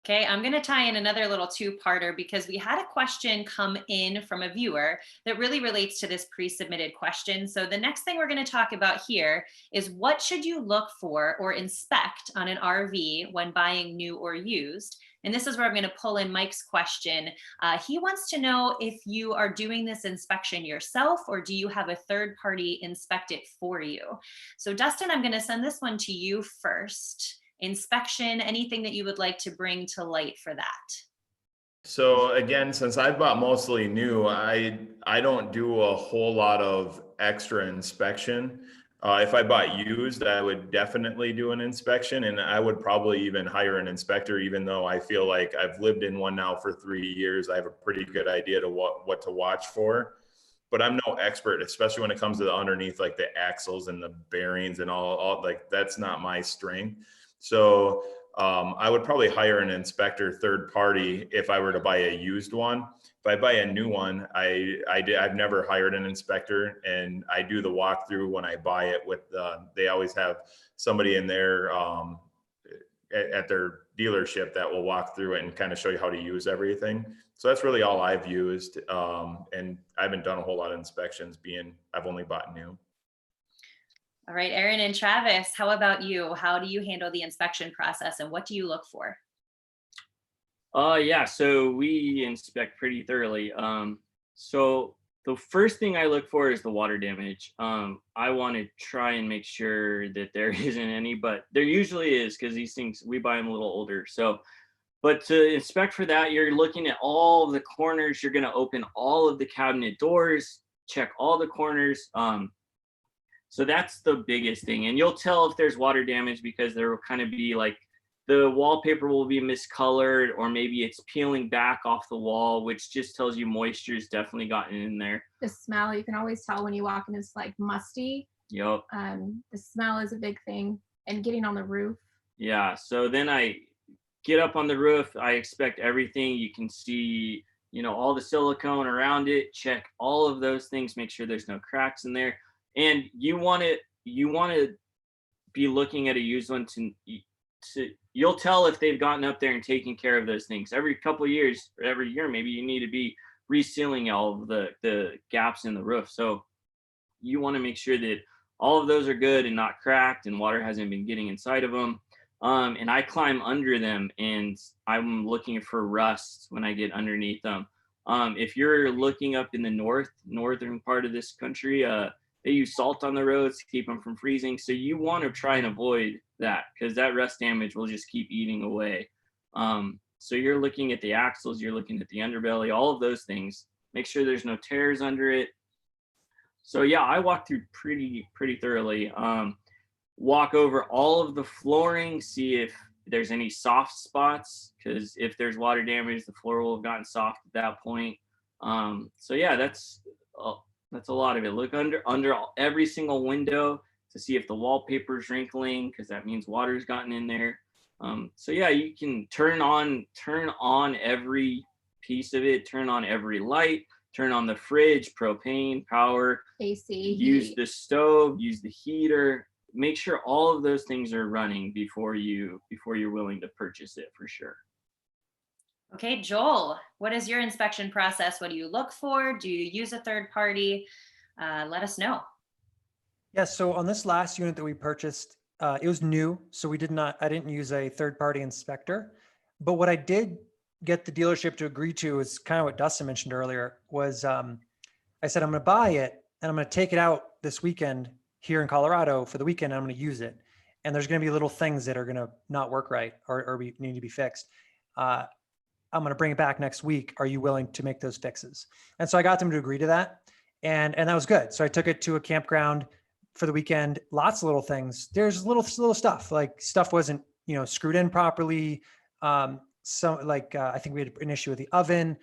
Okay, I'm going to tie in another little two-parter because we had a question come in from a viewer that really relates to this pre-submitted question. So the next thing we're going to talk about here is what should you look for or inspect on an RV when buying new or used? And this is where I'm going to pull in Mike's question. He wants to know if you are doing this inspection yourself or do you have a third party inspect it for you? So Dustin, I'm going to send this one to you first. Inspection, anything that you would like to bring to light for that? So again, since I've bought mostly new, I don't do a whole lot of extra inspection. If I bought used, I would definitely do an inspection and I would probably even hire an inspector, even though I feel like I've lived in one now for 3 years. I have a pretty good idea to what to watch for, but I'm no expert, especially when it comes to the underneath, like the axles and the bearings and all like that's not my strength. So I would probably hire an inspector third party if I were to buy a used one. If I buy a new one, I've never hired an inspector and I do the walkthrough when I buy it with, they always have somebody in there at their dealership that will walk through it and kind of show you how to use everything. So that's really all I've used. And I haven't done a whole lot of inspections being I've only bought new. All right, Erin and Travis, how about you? How do you handle the inspection process and what do you look for? Yeah, so we inspect pretty thoroughly. So the first thing I look for is the water damage. I want to try and make sure that there isn't any, but there usually is because these things, we buy them a little older. So, but to inspect for that, you're looking at all of the corners. You're going to open all of the cabinet doors, check all the corners. So that's the biggest thing. And you'll tell if there's water damage because there will kind of be like the wallpaper will be miscolored or maybe it's peeling back off the wall, which just tells you moisture's definitely gotten in there. The smell, you can always tell when you walk in, it's like musty. Yep. The smell is a big thing and getting on the roof. Yeah. So then get up on the roof. I expect everything. You can see, all the silicone around it. Check all of those things. Make sure there's no cracks in there. And you want to be looking at a used one to you'll tell if they've gotten up there and taken care of those things. Every couple of years, or every year, maybe you need to be resealing all of the gaps in the roof. So you want to make sure that all of those are good and not cracked and water hasn't been getting inside of them. And I climb under them and I'm looking for rust when I get underneath them. If you're looking up in the northern part of this country, they use salt on the roads to keep them from freezing. So you want to try and avoid that because that rust damage will just keep eating away. So you're looking at the axles, you're looking at the underbelly, all of those things. Make sure there's no tears under it. So yeah, I walk through pretty thoroughly. Walk over all of the flooring, see if there's any soft spots, because if there's water damage, the floor will have gotten soft at that point. So yeah, that's a lot of it. Look under every single window to see if the wallpaper is wrinkling, because that means water's gotten in there. So yeah, you can turn on every piece of it, turn on every light, turn on the fridge, propane, power, AC, use heat. the stove, use the heater. Make sure all of those things are running before you're willing to purchase it, for sure. Okay, Joel, what is your inspection process? What do you look for? Do you use a third party? Let us know. Yeah, so on this last unit that we purchased, it was new, so I didn't use a third party inspector. But what I did get the dealership to agree to is kind of what Dustin mentioned earlier, was I said, I'm going to buy it and I'm going to take it out this weekend here in Colorado for the weekend. And I'm going to use it. And there's going to be little things that are going to not work right or need to be fixed. I'm going to bring it back next week. Are you willing to make those fixes? And so I got them to agree to that. And that was good. So I took it to a campground for the weekend. Lots of little things. There's little stuff, like stuff wasn't, screwed in properly. I think we had an issue with the oven.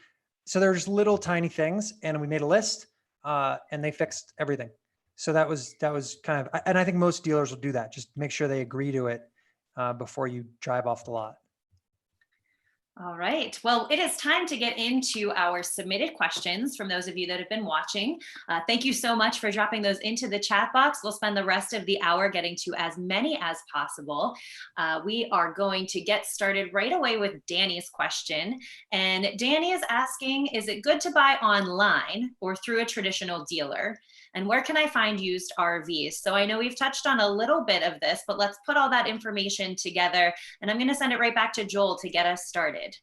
So there's little tiny things, and we made a list, and they fixed everything. So that was kind of, and I think most dealers will do that. Just make sure they agree to it before you drive off the lot. All right. Well, it is time to get into our submitted questions from those of you that have been watching. Thank you so much for dropping those into the chat box. We'll spend the rest of the hour getting to as many as possible. We are going to get started right away with Danny's question. And Danny is asking, is it good to buy online or through a traditional dealer? And where can I find used RVs? So I know we've touched on a little bit of this, but let's put all that information together. And I'm going to send it right back to Joel to get us started.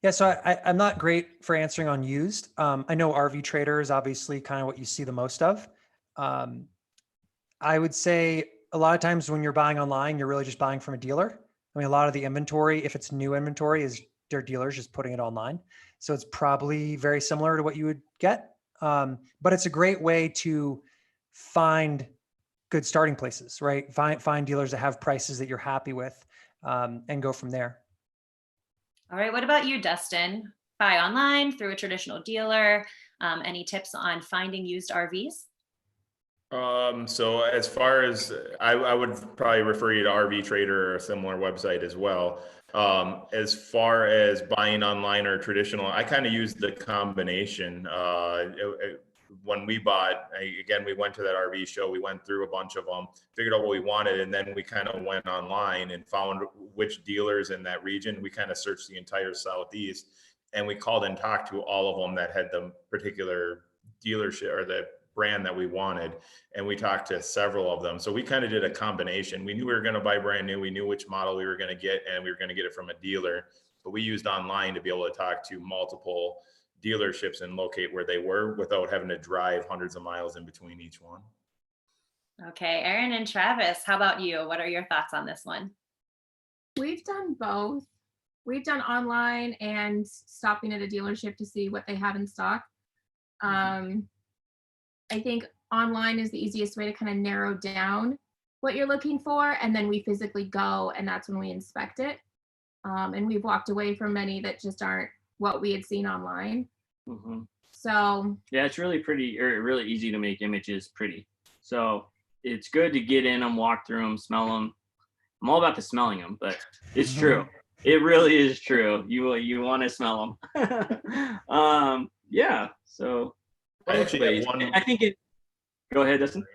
Yeah, so I'm not great for answering on used. I know RV Trader is obviously kind of what you see the most of. I would say a lot of times when you're buying online, you're really just buying from a dealer. I mean, a lot of the inventory, if it's new inventory, is their dealers just putting it online. So it's probably very similar to what you would get. But it's a great way to find good starting places, right? Find dealers that have prices that you're happy with, and go from there. All right. What about you, Dustin? Buy online, through a traditional dealer? Any tips on finding used RVs? So as far as I would probably refer you to RV Trader or a similar website as well. As far as buying online or traditional, I kind of use the combination. When we bought, again, we went to that RV show, we went through a bunch of them, figured out what we wanted, and then we kind of went online and found which dealers in that region. We kind of searched the entire Southeast, and we called and talked to all of them that had the particular dealership or the brand that we wanted, and we talked to several of them. So we kind of did a combination. We knew we were going to buy brand new, we knew which model we were going to get, and we were going to get it from a dealer, but we used online to be able to talk to multiple dealerships and locate where they were without having to drive hundreds of miles in between each one. Okay, Erin and Travis, how about you? What are your thoughts on this one? We've done both. We've done online and stopping at a dealership to see what they have in stock. I think online is the easiest way to kind of narrow down what you're looking for, and then we physically go, and that's when we inspect it. And we've walked away from many that just aren't what we had seen online. Mm-hmm. So yeah, it's really pretty, or really easy to make images pretty. So it's good to get in them, walk through them, smell them. I'm all about the smelling them, but it's true. It really is true. You want to smell them. Yeah. So I actually have one. I think it. Go ahead, Dustin.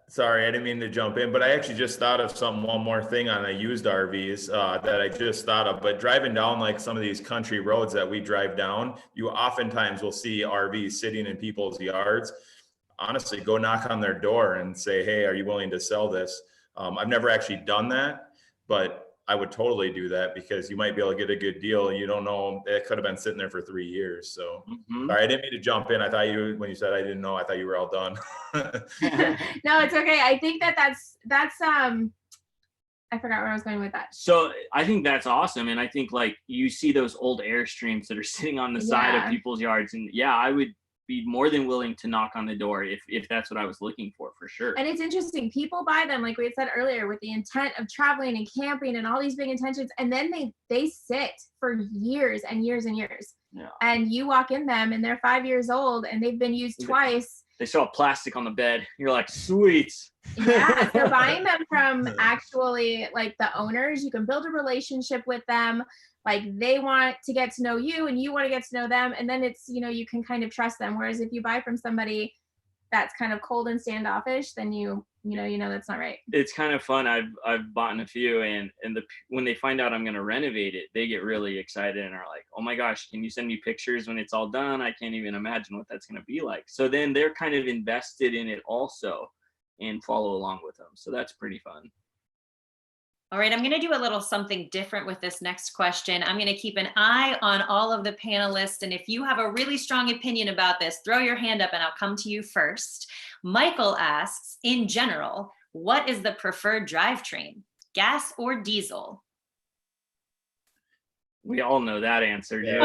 Sorry, I didn't mean to jump in, but I actually just thought of one more thing on the used RVs that I just thought of. But driving down like some of these country roads that we drive down, you oftentimes will see RVs sitting in people's yards. Honestly, go knock on their door and say, "Hey, are you willing to sell this?" I've never actually done that, but I would totally do that because you might be able to get a good deal. You don't know, it could have been sitting there for 3 years. So sorry, I didn't mean to jump in. I thought when you said I didn't know, I thought you were all done. No, it's okay. I think that's I forgot where I was going with that. So I think that's awesome. And I think like you see those old Airstreams that are sitting on the side of people's yards. And yeah, I would be more than willing to knock on the door if that's what I was looking for sure. And it's interesting. People buy them, like we had said earlier, with the intent of traveling and camping and all these big intentions. And then they sit for years and years and years. Yeah. And you walk in them and they're 5 years old and they've been used twice. They saw plastic on the bed. You're like, sweet. Yeah, so buying them from actually like the owners, you can build a relationship with them. Like they want to get to know you and you want to get to know them. And then it's, you can kind of trust them. Whereas if you buy from somebody that's kind of cold and standoffish, then you know that's not right. It's kind of fun. I've bought a few and when they find out I'm going to renovate it, they get really excited and are like, "Oh my gosh, can you send me pictures when it's all done? I can't even imagine what that's going to be like." So then they're kind of invested in it also and follow along with them. So that's pretty fun. All right, I'm going to do a little something different with this next question. I'm going to keep an eye on all of the panelists. And if you have a really strong opinion about this, throw your hand up and I'll come to you first. Michael asks, in general, what is the preferred drivetrain, gas or diesel? We all know that answer, dude.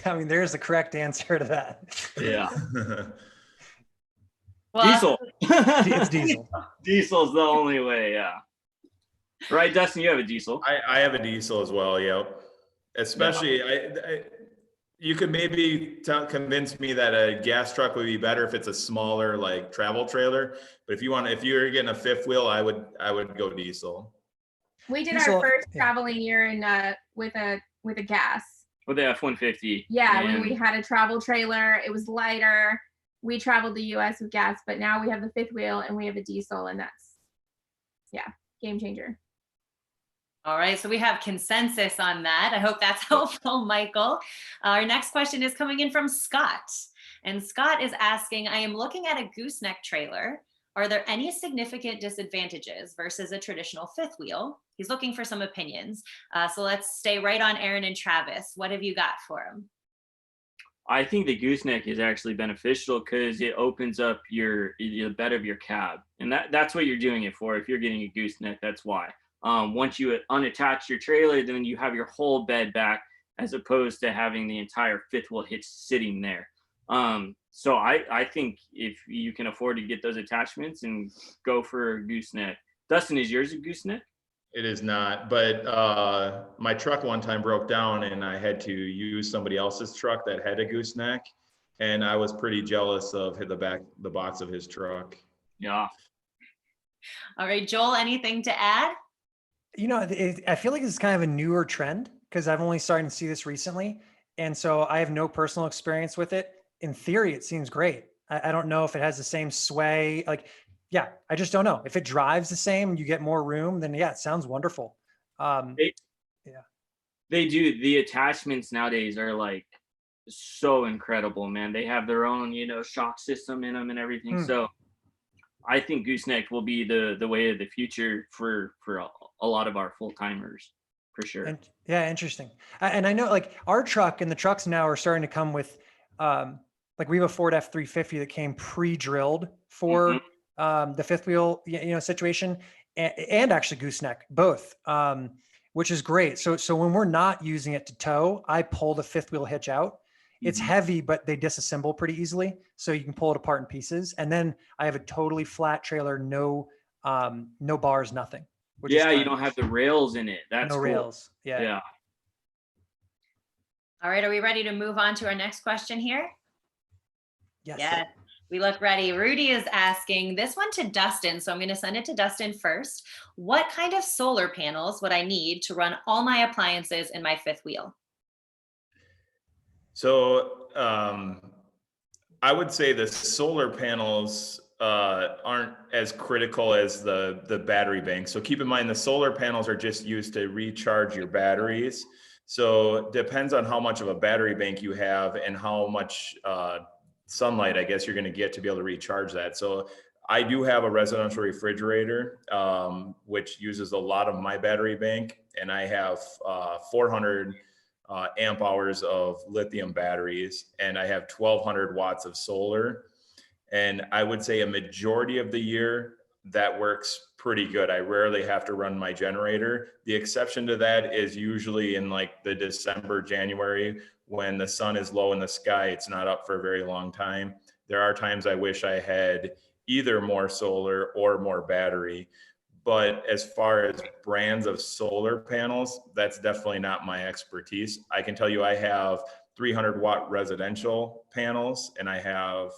I mean, there's the correct answer to that. Yeah. Well, Diesel. It's diesel. Diesel's the only way, yeah. Right, Dustin, you have a diesel. I have a diesel as well, yep. Especially, you could maybe convince me that a gas truck would be better if it's a smaller like travel trailer. But if you're getting a fifth wheel, I would go diesel. We did our first traveling year in with a gas. With the F-150. Yeah, when we had a travel trailer, it was lighter. We traveled the US with gas, but now we have the fifth wheel and we have a diesel, and that's game changer. All right, so we have consensus on that. I hope that's helpful, Michael. Our next question is coming in from Scott. And Scott is asking, I am looking at a gooseneck trailer. Are there any significant disadvantages versus a traditional fifth wheel? He's looking for some opinions. So let's stay right on Erin and Travis. What have you got for him? I think the gooseneck is actually beneficial because it opens up the bed of your cab. And that's what you're doing it for. If you're getting a gooseneck, that's why. Once you unattach your trailer, then you have your whole bed back as opposed to having the entire fifth wheel hitch sitting there. So I think if you can afford to get those attachments and go for a gooseneck. Dustin, is yours a gooseneck? It is not, but my truck one time broke down and I had to use somebody else's truck that had a gooseneck, and I was pretty jealous of the box of his truck. Yeah. All right, Joel, anything to add? I feel like this is kind of a newer trend because I've only started to see this recently. And so I have no personal experience with it. In theory, it seems great. I don't know if it has the same sway. I just don't know. If it drives the same, you get more room, then it sounds wonderful. They do. The attachments nowadays are like so incredible, man. They have their own, shock system in them and everything. So I think gooseneck will be the way of the future for a lot of our full timers, for sure. Interesting. And I know like our truck and the trucks now are starting to come with, like we have a Ford F-350 that came pre-drilled for the fifth wheel, situation, and actually gooseneck, both, which is great. So when we're not using it to tow, I pull the fifth wheel hitch out. It's heavy, but they disassemble pretty easily. So you can pull it apart in pieces. And then I have a totally flat trailer, no bars, nothing. You don't have the rails in it. That's no cool. Rails. Yeah. All right, are we ready to move on to our next question here? Yes. Yeah. We look ready. Rudy is asking this one to Dustin, so I'm going to send it to Dustin first. What kind of solar panels would I need to run all my appliances in my fifth wheel? So I would say the solar panels aren't as critical as the battery bank. So keep in mind the solar panels are just used to recharge your batteries. So it depends on how much of a battery bank you have and how much sunlight, I guess, you're going to get to be able to recharge that. So I do have a residential refrigerator, which uses a lot of my battery bank, and I have 400 amp hours of lithium batteries, and I have 1200 watts of solar. And I would say a majority of the year that works pretty good. I rarely have to run my generator. The exception to that is usually in like the December, January, when the sun is low in the sky, it's not up for a very long time. There are times I wish I had either more solar or more battery. But as far as brands of solar panels, that's definitely not my expertise. I can tell you I have 300 watt residential panels, and I have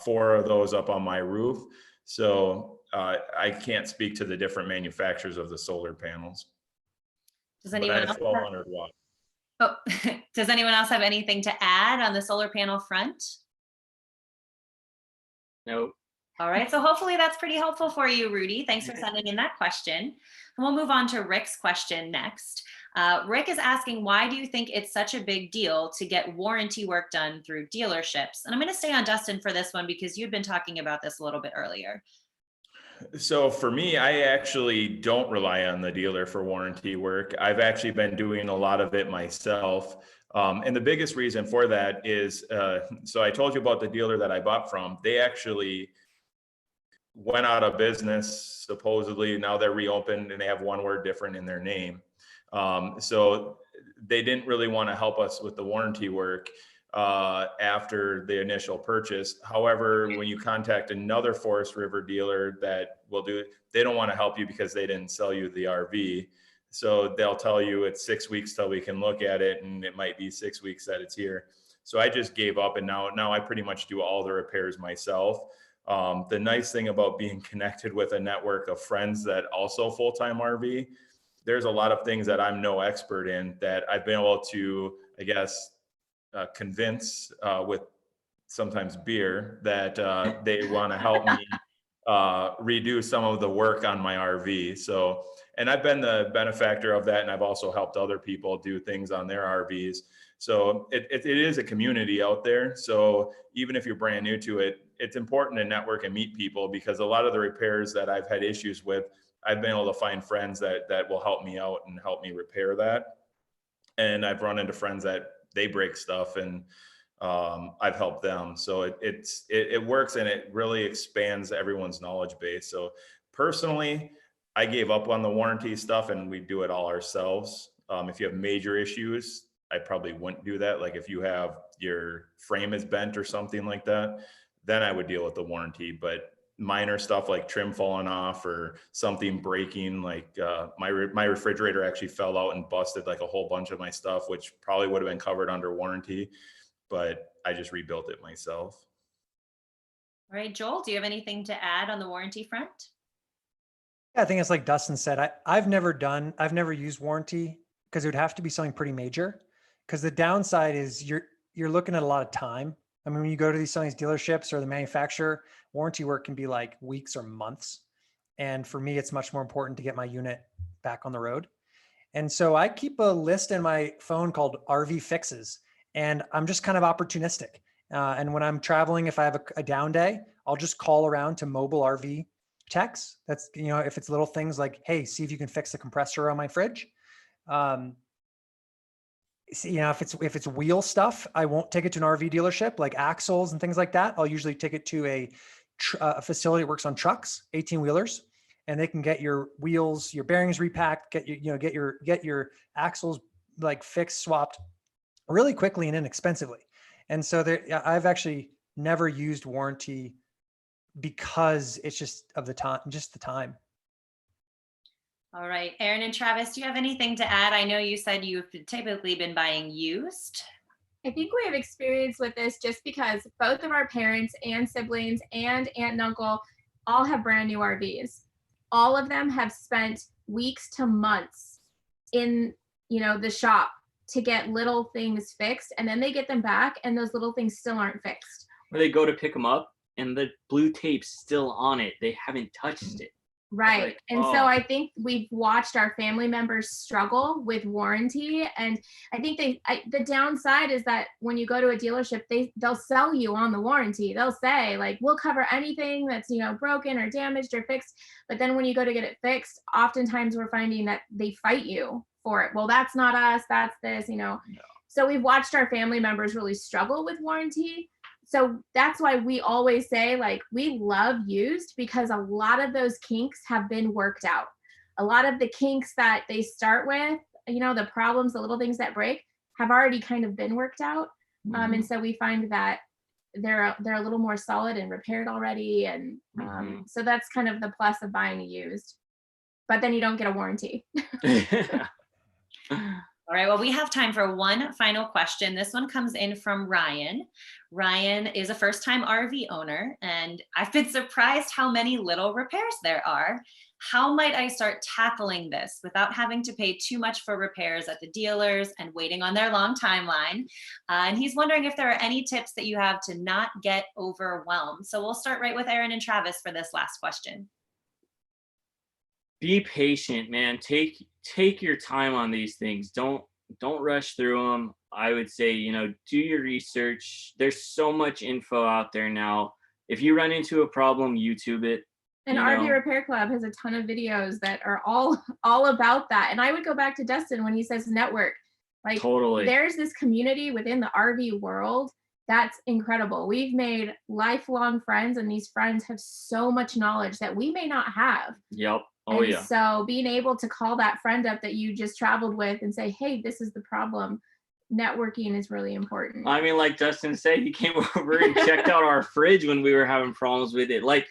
4 of those up on my roof. So I can't speak to the different manufacturers of the solar panels. Does But I anyone have else 1200 watts. Oh, does anyone else have anything to add on the solar panel front? Nope. All right, so hopefully that's pretty helpful for you, Rudy. Thanks for sending in that question. And we'll move on to Rick's question next. Rick is asking, why do you think it's such a big deal to get warranty work done through dealerships? And I'm going to stay on Dustin for this one because you'd been talking about this a little bit earlier. So for me, I actually don't rely on the dealer for warranty work. I've actually been doing a lot of it myself. And the biggest reason for that is, so I told you about the dealer that I bought from. They actually went out of business, supposedly. Now they're reopened and they have one word different in their name. So they didn't really want to help us with the warranty work after the initial purchase. However, when you contact another Forest River dealer that will do it, they don't want to help you because they didn't sell you the RV. So they'll tell you it's 6 weeks till we can look at it, and it might be 6 weeks that it's here. So I just gave up, and now I pretty much do all the repairs myself. The nice thing about being connected with a network of friends that also full-time RV, there's a lot of things that I'm no expert in that I've been able to, I guess, convince with sometimes beer that they want to help me redo some of the work on my RV. So, and I've been the benefactor of that, and I've also helped other people do things on their RVs. So it is a community out there. So even if you're brand new to it, it's important to network and meet people, because a lot of the repairs that I've had issues with, I've been able to find friends that will help me out and help me repair that. And I've run into friends that they break stuff, and I've helped them. So it works, and it really expands everyone's knowledge base. So personally, I gave up on the warranty stuff, and we do it all ourselves. If you have major issues, I probably wouldn't do that. Like if you have your frame is bent or something like that, then I would deal with the warranty. But minor stuff like trim falling off or something breaking, like my refrigerator actually fell out and busted like a whole bunch of my stuff, which probably would have been covered under warranty, but I just rebuilt it myself. All right, Joel, do you have anything to add on the warranty front? Yeah, I think it's like Dustin said, I've never used warranty because it would have to be something pretty major. Because the downside is you're looking at a lot of time. I mean, when you go to some of these dealerships or the manufacturer, warranty work can be like weeks or months. And for me, it's much more important to get my unit back on the road. And so I keep a list in my phone called RV fixes, and I'm just kind of opportunistic. And when I'm traveling, if I have a down day, I'll just call around to mobile RV techs. That's, if it's little things like, hey, see if you can fix the compressor on my fridge. If it's wheel stuff, I won't take it to an RV dealership like axles and things like that. I'll usually take it to a facility that works on trucks, 18 wheelers, and they can get your wheels, your bearings repacked, get your axles like fixed, swapped really quickly and inexpensively. And so I've actually never used warranty because it's just the time. All right, Erin and Travis, do you have anything to add? I know you said you've typically been buying used. I think we have experience with this just because both of our parents and siblings and aunt and uncle all have brand new RVs. All of them have spent weeks to months in, the shop to get little things fixed, and then they get them back and those little things still aren't fixed. Or they go to pick them up and the blue tape's still on it. They haven't touched it. Right. Like, and oh. so I think we've watched our family members struggle with warranty. And I think the downside is that when you go to a dealership, they'll sell you on the warranty. They'll say like, we'll cover anything that's, broken or damaged or fixed. But then when you go to get it fixed, oftentimes we're finding that they fight you for it. Well, that's not us, that's this, No. So we've watched our family members really struggle with warranty. So that's why we always say, like, we love used because a lot of those kinks have been worked out. A lot of the kinks that they start with, the problems, the little things that break have already kind of been worked out. And so we find that they're a little more solid and repaired already. And so that's kind of the plus of buying a used. But then you don't get a warranty. All right, well, we have time for one final question. This one comes in from Ryan. Ryan is a first-time RV owner, and I've been surprised how many little repairs there are. How might I start tackling this without having to pay too much for repairs at the dealers and waiting on their long timeline? And he's wondering if there are any tips that you have to not get overwhelmed. So we'll start right with Erin and Travis for this last question. Be patient, man. Take your time on these things. Don't rush through them. I would say, do your research. There's so much info out there now. If you run into a problem, YouTube it. And RV Repair Club has a ton of videos that are all about that. And I would go back to Dustin when he says network. Like, totally. There's this community within the RV world that's incredible. We've made lifelong friends, and these friends have so much knowledge that we may not have. Yep. Oh, and yeah. So being able to call that friend up that you just traveled with and say, hey, this is the problem. Networking is really important. I mean, like Dustin said, he came over and checked out our fridge when we were having problems with it. Like,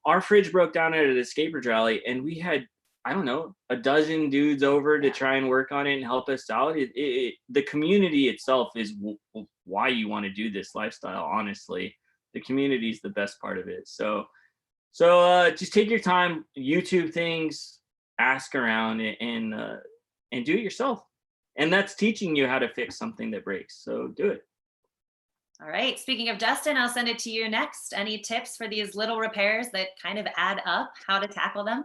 our fridge broke down at an escapers rally, and we had, I don't know, a dozen dudes over to try and work on it and help us out. The community itself is why you want to do this lifestyle, honestly. The community is the best part of it. So just take your time, YouTube things, ask around, and do it yourself. And that's teaching you how to fix something that breaks. So do it. All right. Speaking of Dustin, I'll send it to you next. Any tips for these little repairs that kind of add up, how to tackle them?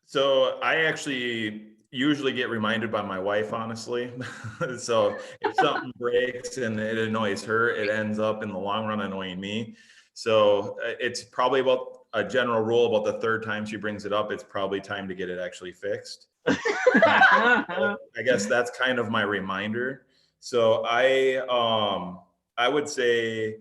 So I actually usually get reminded by my wife, honestly. So if something breaks and it annoys her, it ends up in the long run annoying me. So it's probably about a general rule about the third time she brings it up, it's probably time to get it actually fixed. I guess that's kind of my reminder. So I would say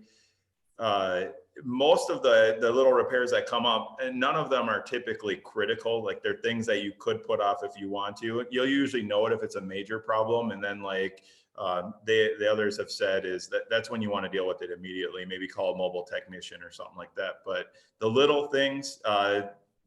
most of the little repairs that come up, and none of them are typically critical. Like, they're things that you could put off if you want to. You'll usually know it if it's a major problem, and then like the others have said is that's when you want to deal with it immediately. Maybe call a mobile technician or something like that. But the little things,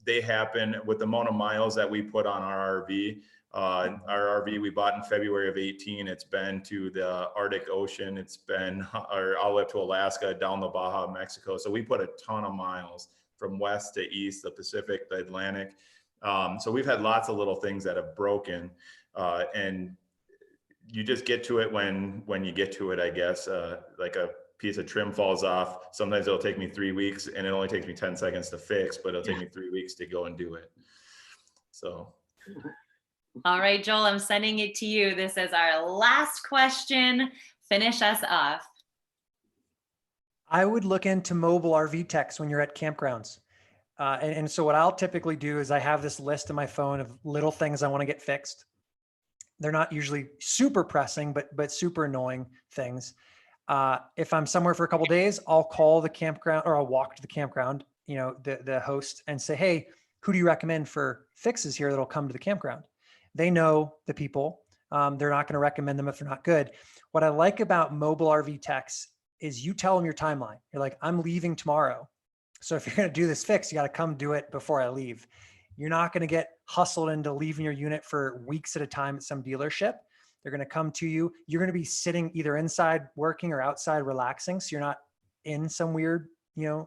they happen with the amount of miles that we put on our RV. Our RV we bought in February of 18. It's been to the Arctic Ocean. It's been all the way up to Alaska, down the Baja, Mexico. So we put a ton of miles from west to east, the Pacific, the Atlantic. So we've had lots of little things that have broken, and you just get to it when you get to it, I guess. Like a piece of trim falls off. Sometimes it'll take me 3 weeks, and it only takes me 10 seconds to fix, but it'll take me 3 weeks to go and do it. So. All right, Joel, I'm sending it to you. This is our last question. Finish us off. I would look into mobile RV techs when you're at campgrounds. And so what I'll typically do is I have this list in my phone of little things I want to get fixed. They're not usually super pressing, but super annoying things. If I'm somewhere for a couple of days, I'll call the campground, or I'll walk to the campground, the host, and say, hey, who do you recommend for fixes here that'll come to the campground? They know the people. They're not going to recommend them if they're not good. What I like about mobile RV techs is you tell them your timeline. You're like, I'm leaving tomorrow. So if you're going to do this fix, you got to come do it before I leave. You're not going to get hustled into leaving your unit for weeks at a time at some dealership. They're going to come to you. You're going to be sitting either inside working or outside relaxing. So you're not in some weird,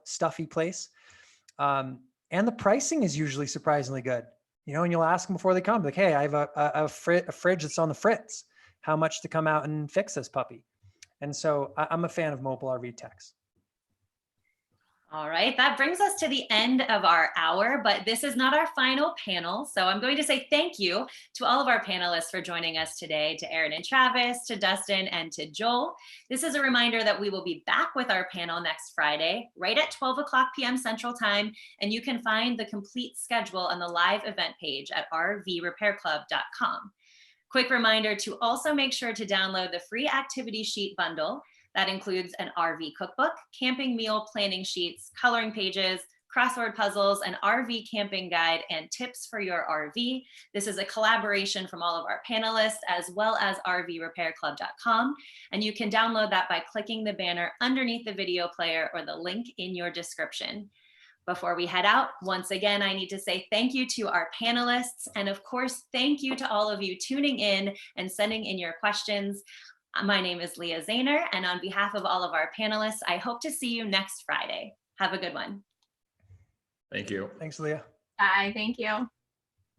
stuffy place. And the pricing is usually surprisingly good, and you'll ask them before they come, like, hey, I have a fridge that's on the fritz. How much to come out and fix this puppy? And so I'm a fan of mobile RV techs. All right, that brings us to the end of our hour, but this is not our final panel. So I'm going to say thank you to all of our panelists for joining us today, to Erin and Travis, to Dustin, and to Joel. This is a reminder that we will be back with our panel next Friday, right at 12 o'clock p.m. Central Time, and you can find the complete schedule on the live event page at rvrepairclub.com. Quick reminder to also make sure to download the free activity sheet bundle. That includes an RV cookbook, camping meal planning sheets, coloring pages, crossword puzzles, an RV camping guide, and tips for your RV. This is a collaboration from all of our panelists as well as rvrepairclub.com. And you can download that by clicking the banner underneath the video player or the link in your description. Before we head out, once again, I need to say thank you to our panelists. And of course, thank you to all of you tuning in and sending in your questions. My name is Leah Zahner, and on behalf of all of our panelists, I hope to see you next Friday. Have a good one. Thank you. Thanks, Leah. Bye. Thank you.